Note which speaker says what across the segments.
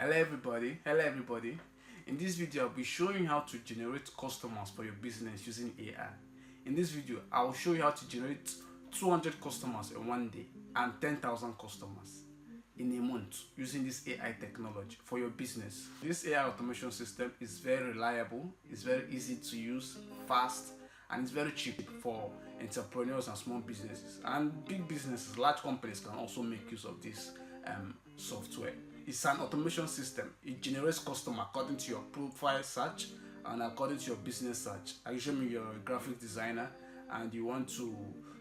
Speaker 1: Hello everybody. In this video, I'll be showing you how to generate customers for your business using AI. In this video, I'll show you how to generate 200 customers in one day and 10,000 customers in a month using this AI technology for your business. This AI automation system is very reliable, it's very easy to use, fast, and it's very cheap for entrepreneurs and small businesses. And big businesses, large companies can also make use of this software. It's an automation system. It generates customer according to your profile search and according to your business search. Usually you're a graphic designer and you're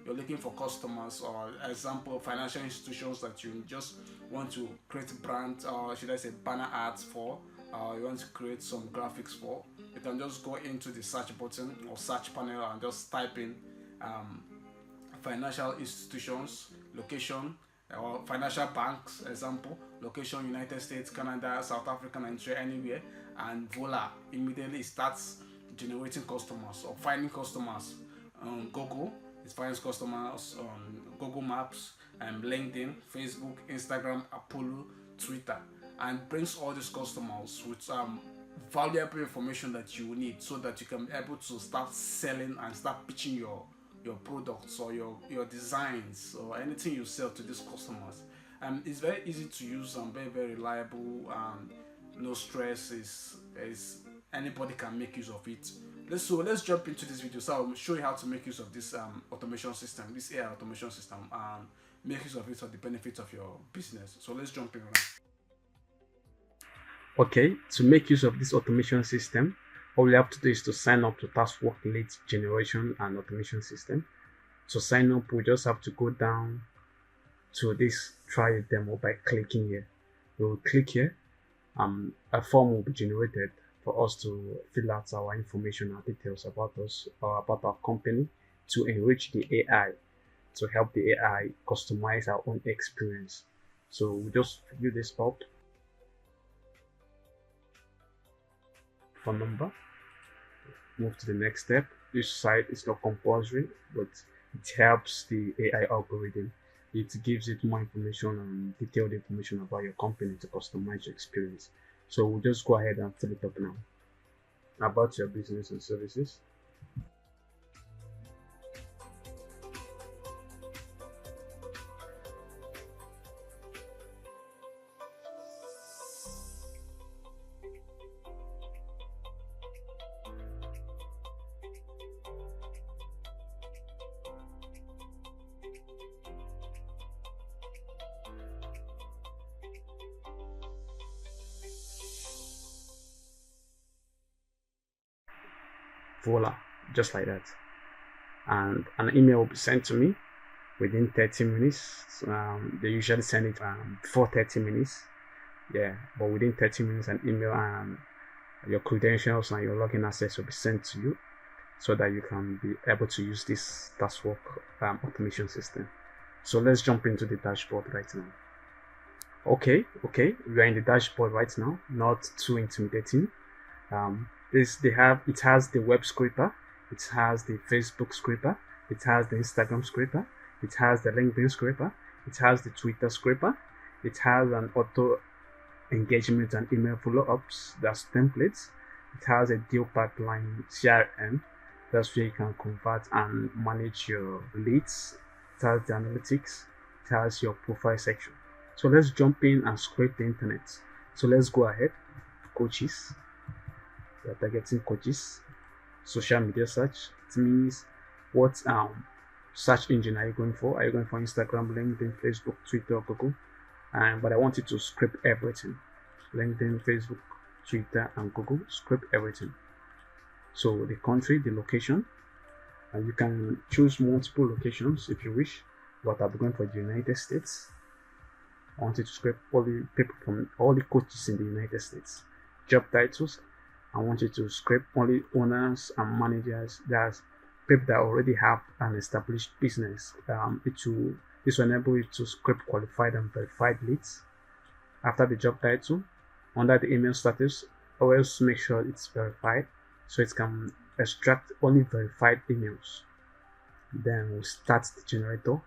Speaker 1: looking for customers, or example financial institutions that you just want to create brand, or should I say banner ads for, you want to create some graphics for. You can just go into the search button or search panel and just type in financial institutions, location, or financial banks, example, location United States, Canada, South Africa, Nigeria, anywhere, and voila, immediately it starts generating customers or finding customers on Google. It finds customers on Google Maps, LinkedIn, Facebook, Instagram, Apollo, Twitter, and brings all these customers with valuable information that you need so that you can be able to start selling and start pitching your products or your designs or anything you sell to these customers. It's very easy to use and very reliable. No stress. Is anybody can make use of it. Let's jump into this video. So I'll show you how to make use of this automation system, this AI automation system, and make use of it for the benefit of your business. So let's jump in.
Speaker 2: Okay, to make use of this automation system, all we have to do is to sign up to TaskWork Lead Generation and Automation System. To sign up, we just have to go down to this try a demo by clicking here. We will click here. A form will be generated for us to fill out our information and details about us or about our company to enrich the AI, to help the AI customize our own experience. So we just fill this up. Phone number. Move to the next step. This site is not compulsory, but it helps the AI algorithm. It gives it more information and detailed information about your company to customize your experience. So we'll just go ahead and fill it up now. About your business and services. Voila, just like that. And an email will be sent to me within 30 minutes. They usually send it before 30 minutes. Yeah, but within 30 minutes, an email and your credentials and your login access will be sent to you so that you can be able to use this TaskWork automation system. So let's jump into the dashboard right now. Okay, we are in the dashboard right now, not too intimidating. It has the web scraper, it has the Facebook scraper, it has the Instagram scraper, it has the LinkedIn scraper, it has the Twitter scraper, it has an auto engagement and email follow-ups, that's templates, it has a deal pipeline CRM, that's where you can convert and manage your leads, it has the analytics, it has your profile section. So let's jump in and scrape the internet. So let's go ahead. Coaches. We are targeting coaches. Social media search. It means what search engine are you going for? Are you going for Instagram, LinkedIn, Facebook, Twitter, Google? But I want you to scrape everything. LinkedIn, Facebook, Twitter, and Google. Scrape everything. So the country, the location, and you can choose multiple locations if you wish. But I'll be going for the United States. I want you to scrape all the people from all the coaches in the United States. Job titles. I want you to scrape only owners and managers. That's people that already have an established business. This will enable you to scrape qualified and verified leads. After the job title, under the email status, always make sure it's verified so it can extract only verified emails. Then we'll start the generator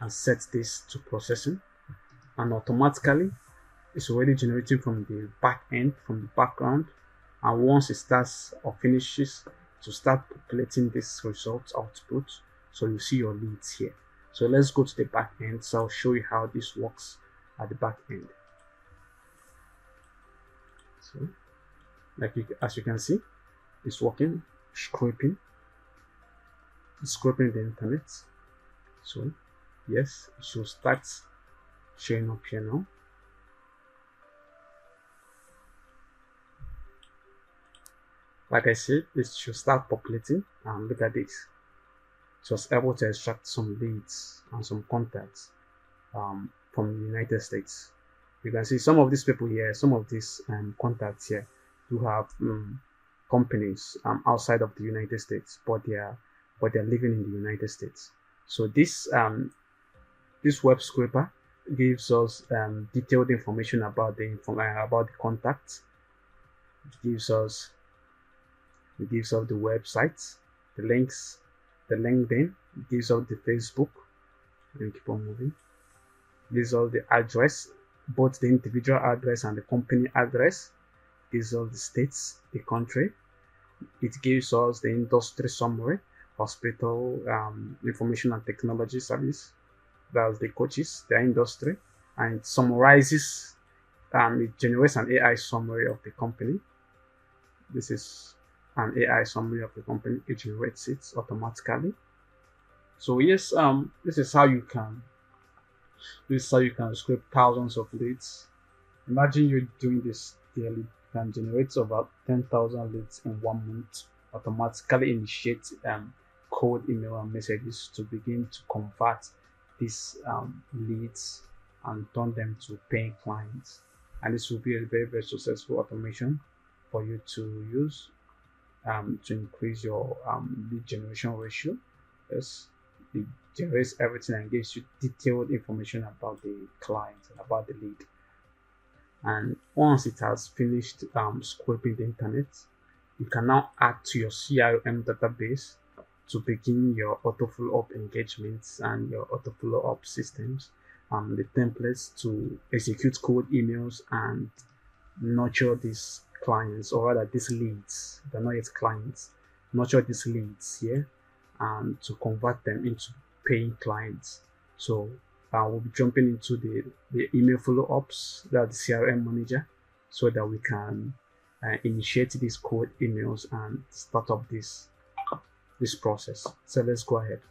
Speaker 2: and set this to processing, and automatically it's already generating from the back end, from the background. And once it starts or finishes, to start populating this result output, so you see your leads here. So let's go to the back end. So I'll show you how this works at the back end. So as you can see, it's working, scraping the internet. So yes, it should start showing up here now. Like I said, it should start populating, and look at this. It was able to extract some leads and some contacts from the United States. You can see some of these people here, some of these contacts here do have companies outside of the United States, but they're living in the United States. So this web scraper gives us detailed information about the contacts. It gives us the websites, the links, the LinkedIn. It gives us the Facebook. And keep on moving. It gives us the address, both the individual address and the company address. It gives us the states, the country. It gives us the industry summary, hospital, information and technology service. That's the coaches, their industry, and it summarizes. It generates an AI summary of the company. This is an AI summary of the company. It generates it automatically. So yes, this is how you can scrape thousands of leads. Imagine you're doing this daily. You can generate about 10,000 leads in 1 month. Automatically initiate cold email and messages to begin to convert these leads and turn them to paying clients. And this will be a very, very successful automation for you to use to increase your lead generation ratio. Yes, it generates everything and gives you detailed information about the client and about the lead. And once it has finished scraping the internet, you can now add to your CRM database to begin your auto follow-up engagements and your auto follow-up systems, the templates to execute cold emails and nurture these clients, or rather these leads. They're not yet clients. Nurture these leads here and to convert them into paying clients. So we'll be jumping into the email follow-ups, that's the CRM manager, so that we can initiate these cold emails and start up this process. So let's go ahead.